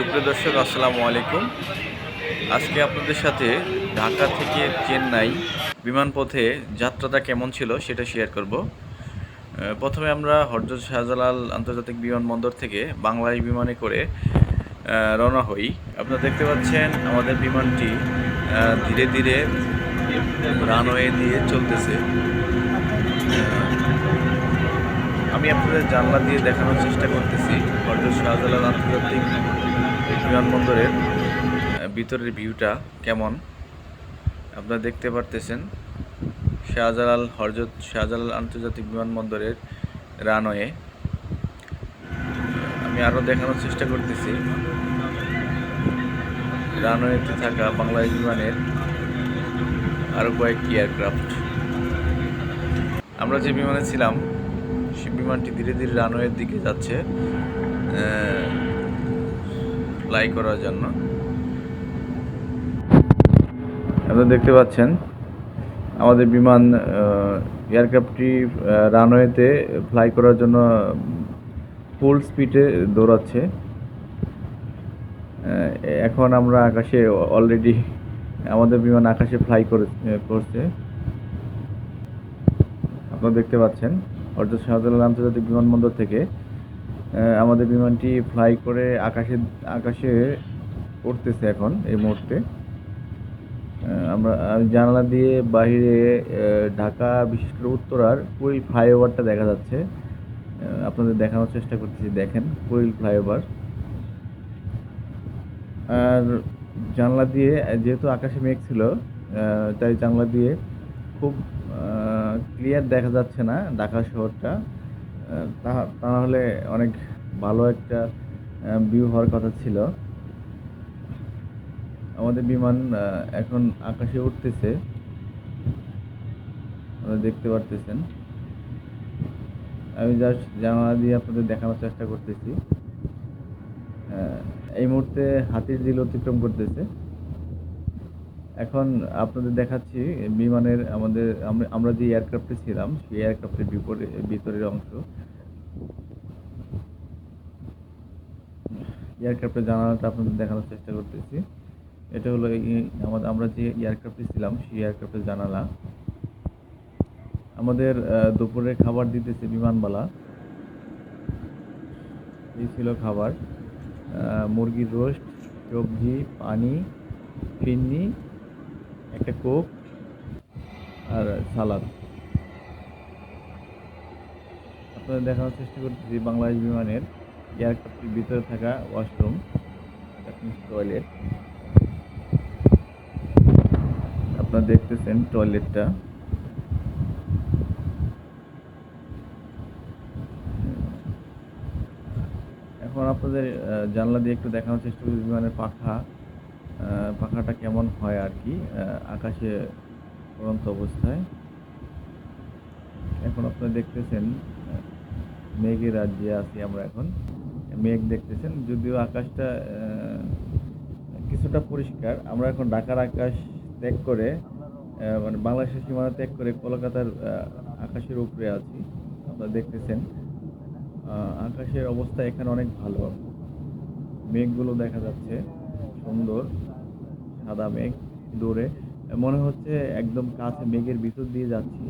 সুপ্রিয় দর্শক, আসসালামু আলাইকুম। আজকে আপনাদের সাথে ঢাকা থেকে চেন্নাই বিমানপথে যাত্রাটা কেমন ছিল সেটা শেয়ার করব। প্রথমে আমরা হযরত শাহজালাল আন্তর্জাতিক বিমানবন্দর থেকে বাংলাদেশ বিমানে করে রওনা হই। আপনারা দেখতে পাচ্ছেন আমাদের বিমানটি ধীরে ধীরে রানওয়ে দিয়ে চলতেছে। আমি আপনাদের জানলা দিয়ে দেখানোর চেষ্টা করতেছি হযরত শাহজালাল আন্তর্জাতিক বিমানবন্দরের ভিতরের ভিউটা কেমন আপনারা দেখতে পারতেছেন। হযরত শাহজালাল আন্তর্জাতিক বিমানবন্দরের রানওয়ে আমি আরও দেখানোর চেষ্টা করতেছি। রানওয়েতে থাকা বাংলাদেশ বিমানের আরও কয়েকটি এয়ারক্রাফট। আমরা যে বিমানে ছিলাম সে বিমানটি ধীরে ধীরে রানওয়ের দিকে যাচ্ছে ফ্লাই করার জন্য। আপনারা দেখতে পাচ্ছেন আমাদের বিমান এয়ারক্রাফটটি রানওয়েতে ফ্লাই করার জন্য ফুল স্পিডে দৌড়াচ্ছে। এখন আমরা আকাশে অলরেডি আমাদের বিমান আকাশে ফ্লাই করছে। আপনারা দেখতে পাচ্ছেন হযরত শাহজালাল আন্তর্জাতিক বিমানবন্দর থেকে আমাদের বিমানটি ফ্লাই করে আকাশে উঠতেছে এখন এই মুহূর্তে। আমরা জানালা দিয়ে বাইরে ঢাকা, বিশেষ করে উত্তরার কুড়িল ফ্লাইওভারটা দেখা যাচ্ছে। আপনাদের দেখানোর চেষ্টা করতেছি, দেখেন কুড়িল ফ্লাইওভার। আর জানলা দিয়ে, যেহেতু আকাশে মেঘ ছিল তাই জানলা দিয়ে খুব ক্লিয়ার দেখা যাচ্ছে না ঢাকা শহরটা। তা নাহলে অনেক ভালো একটা ভিউ হওয়ার কথা ছিল। আমাদের বিমান এখন আকাশে উঠতেছে, আপনারা দেখতে পারতেছেন। আমি জাস্ট জানালা দিয়ে আপনাদের দেখানোর চেষ্টা করতেছি। এই মুহূর্তে হাতির ঝিল অতিক্রম করতেছে। এখন আপনাদের দেখাচ্ছি বিমানের আমরা যে এয়ারক্রাফটে ছিলাম সেই এয়ারক্রাফটের ভিতরের অংশ। এয়ারক্রাফটের জানালাটা আপনাদের দেখানোর চেষ্টা করতেছি। এটা হলো আমরা যে এয়ারক্রাফটে ছিলাম সেই এয়ারক্রাফটের জানালা। আমাদের দুপুরে খাবার দিতেছে বিমানবালা। এই ছিল খাবার: মুরগির রোস্ট, সবজি, পানি, ফিন্নি, একটা কোক আর সালাদ। আপনাদের দেখানোর চেষ্টা করতেছি বাংলাদেশ বিমানের এয়ারক্রাফটের ভিতরে থাকা ওয়াশরুম, টয়লেট। আপনারা দেখতেছেন টয়লেটটা। এখন আপনাদের জানলা দিয়ে একটু দেখানোর চেষ্টা করছি বিমানের পাখাটা কেমন হয় আর কি আকাশে উড়ন্ত অবস্থায়। এখন আপনারা দেখতেছেন মেঘের রাজ্যে আছি আমরা। এখন মেঘ দেখতেছেন, যদিও আকাশটা কিছুটা পরিষ্কার। আমরা এখন ঢাকার আকাশ ত্যাগ করে, মানে বাংলাদেশের সীমানা ত্যাগ করে কলকাতার আকাশের উপরে আছি। আপনারা দেখতেছেন আকাশের অবস্থা এখানে অনেক ভালো। মেঘগুলো দেখা যাচ্ছে সুন্দর, সাদা মেঘ। দূরে মনে হচ্ছে একদম কাছে মেঘের ভিতর দিয়ে যাচ্ছি।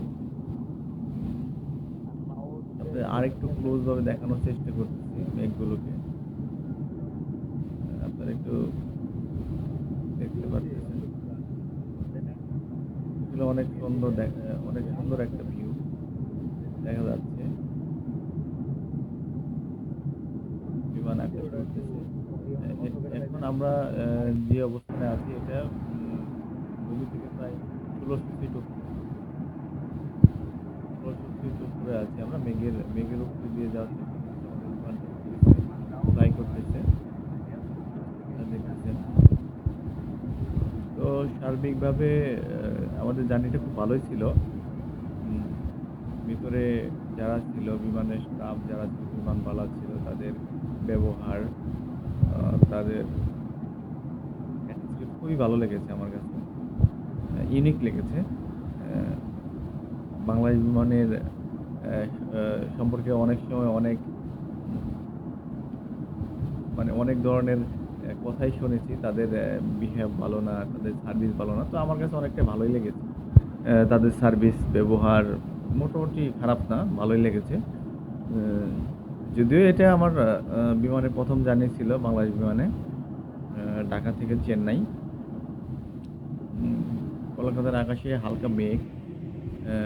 আরেকটু ক্লোজ ভাবে দেখানোর চেষ্টা করতেছি মেঘগুলোকে, আপনারা একটু দেখতে পাচ্ছেন। এগুলো অনেক সুন্দর একটা ভিউ দেখা যাচ্ছে। বিমান আকাশে উঠতেছে। এখন আমরা যে অবস্থানে আছি এটা ভূমি থেকে প্রায় 1600 ফিট উপরে আছি আমরা। মেঘের উপরে দিয়ে যাওয়ার চেষ্টা করছি। আমাদের বিমানটা ফ্লাই করতেছে, দেখতেছেন। তো সার্বিকভাবে আমাদের জার্নিটা খুব ভালোই ছিল। ভিতরে যারা ছিল, বিমানের স্টাফ যারা ছিল, বিমানবালা ছিল, তাদের ব্যবহার, তাদের খুবই ভালো লেগেছে আমার কাছে, ইউনিক লেগেছে। বাংলাদেশ বিমানের সম্পর্কে অনেক সময় অনেক ধরনের কথাই শুনেছি তাদের বিহেভ ভালো না, তাদের সার্ভিস ভালো না। তো আমার কাছে অনেকটা ভালোই লেগেছে। তাদের সার্ভিস ব্যবহার মোটামুটি খারাপ না, ভালোই লেগেছে। যদিও এটা আমার বিমানে ১ম জার্নি ছিল বাংলাদেশ বিমানে। ঢাকা থেকে চেন্নাই। উম কলকাতার আকাশে হালকা মেঘ। অ্যা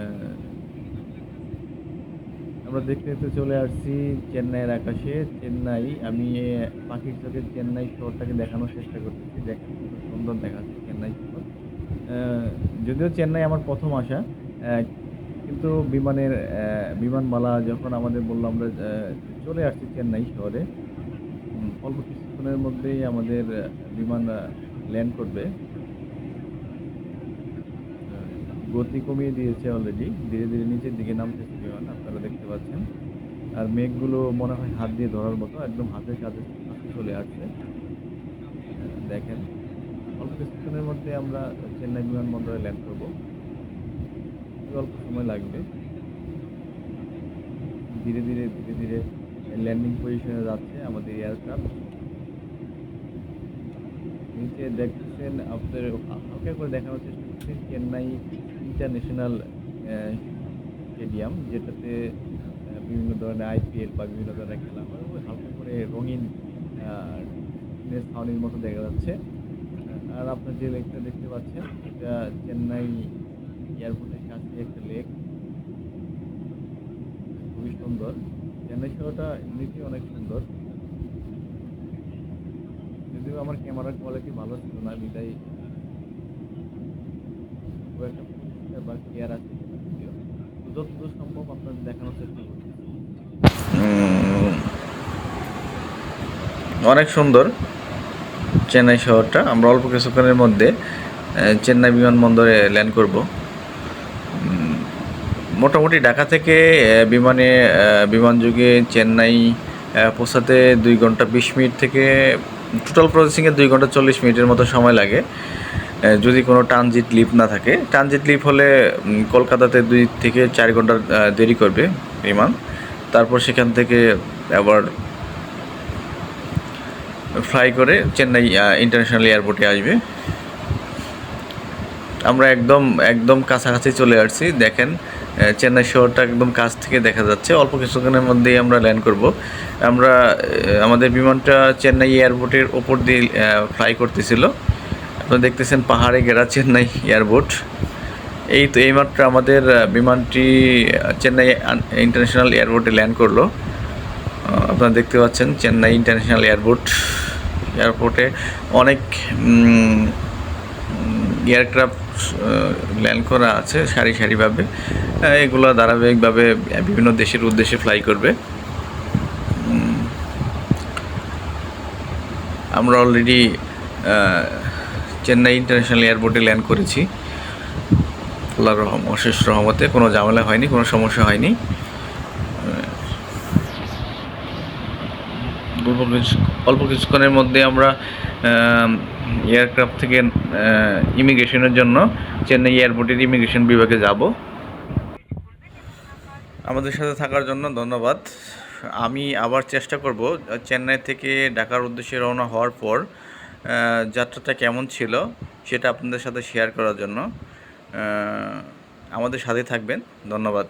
আমরা দেখতে, দেখতে চলে আসছি চেন্নাইয়ের আকাশে। চেন্নাই আমি পাখির চোখে চেন্নাই শহরটাকে দেখানোর চেষ্টা করতেছি। দেখেন কত সুন্দর দেখাচ্ছে চেন্নাই শহর। অ্যা যদিও চেন্নাই আমার ১ম আসা। কিন্তু বিমানবালা যখন আমাদের বলল আমরা চলে আসছি চেন্নাই শহরে। অল্প কিছুক্ষণের মধ্যেই আমাদের বিমান ল্যান্ড করবে। আ গতি কমিয়ে দিয়েছে অলরেডি। ধীরে, ধীরে নিচের দিকে নামতেছে বিমান। আপনারা দেখতে পাচ্ছেন। আর মেঘগুলো মনে হয় হাত দিয়ে ধরার মতো একদম হাতের কাছে চলে আসছে। দেখেন অল্প কিছুক্ষণের মধ্যে আমরা চেন্নাই বিমানবন্দরে ল্যান্ড করব। খুবই অল্প সময় লাগবে। ধীরে, ধীরে, ধীরে, ধীরে ল্যান্ডিং পজিশনে যাচ্ছে আমাদের এয়ারক্রাফট। নিচে দেখতেছেন আপনার হালকা করে দেখানোর চেষ্টা করছি চেন্নাই ইন্টারন্যাশনাল অ্যা স্টেডিয়াম যেটাতে বিভিন্ন ধরনের আইপিএল বা বিভিন্ন ধরনের খেলা হয়। ওই হালকা করে রঙিন আ টিনের ছাউনির মতো দেখা যাচ্ছে। আর আপনার যে লেকটা দেখতে পাচ্ছেন এটা চেন্নাই এয়ারপোর্টের কাছে একটা লেক। খুবই সুন্দর। চেন্নাই শহরটা এমনিতেই অনেক সুন্দর। যদিও আমার ক্যামেরার কোয়ালিটি ভালো ছিল না বিধায় খুব একটা পরিষ্কার বা ক্লিয়ার আসতেছে না ভিডিও। তো যতদূর সম্ভব আপনাদের দেখানোর চেষ্টা করতেছি। অনেক সুন্দর চেন্নাই শহরটা। আমরা অল্প কিছুক্ষণের মধ্যে চেন্নাই বিমানবন্দরে ল্যান্ড করব। মোটামুটি ঢাকা থেকে বিমানযোগে চেন্নাই পৌঁছাতে ২ ঘন্টা ২০ মিনিট থেকে টোটাল প্রসেসিংয়ে ২ ঘন্টা ৪০ মিনিটের মতো সময় লাগে। যদি কোনো ট্রানজিট লিপ না থাকে। ট্রানজিট লিপ হলে কলকাতাতে ২ থেকে ৪ ঘন্টা দেরি করবে বিমান। তারপর সেখান থেকে আবার ফ্লাই করে চেন্নাই ইন্টারন্যাশনাল এয়ারপোর্টে আসবে। আমরা একদম কাছাকাছি চলে আসছি। দেখেন চেন্নাই শহরটা একদম কাছ থেকে দেখা যাচ্ছে। অল্প কিছুক্ষণের মধ্যেই আমরা ল্যান্ড করব। আমরা আমাদের বিমানটা চেন্নাই এয়ারপোর্টের ওপর দিয়ে ফ্লাই করতেছিল। আপনারা দেখতেছেন পাহাড়ে ঘেরা চেন্নাই এয়ারপোর্ট। এই তো এইমাত্র আমাদের বিমানটি চেন্নাই ইন্টারন্যাশনাল এয়ারপোর্টে ল্যান্ড করলো। আপনারা দেখতে পাচ্ছেন চেন্নাই ইন্টারন্যাশনাল এয়ারপোর্টে অনেক এয়ারক্রাফট ল্যান্ড করা আছে সারিভাবে। এগুলো ধারাবাহিকভাবে বিভিন্ন দেশের উদ্দেশ্যে ফ্লাই করবে। আমরা অলরেডি চেন্নাই ইন্টারন্যাশনাল এয়ারপোর্টে ল্যান্ড করেছি। আল্লাহর অশেষ রহমতে কোনো ঝামেলা হয়নি, কোনো সমস্যা হয়নি। অল্প কিছুক্ষণের মধ্যে আমরা এয়ারক্রাফট থেকে ইমিগ্রেশনের জন্য চেন্নাই এয়ারপোর্টের ইমিগ্রেশন বিভাগে যাব। আমাদের সাথে থাকার জন্য ধন্যবাদ। আমি আবার চেষ্টা করব চেন্নাই থেকে ঢাকার উদ্দেশ্যে রওনা হওয়ার পর যাত্রাটা কেমন ছিল সেটা আপনাদের সাথে শেয়ার করার জন্য। আমাদের সাথে থাকবেন। ধন্যবাদ।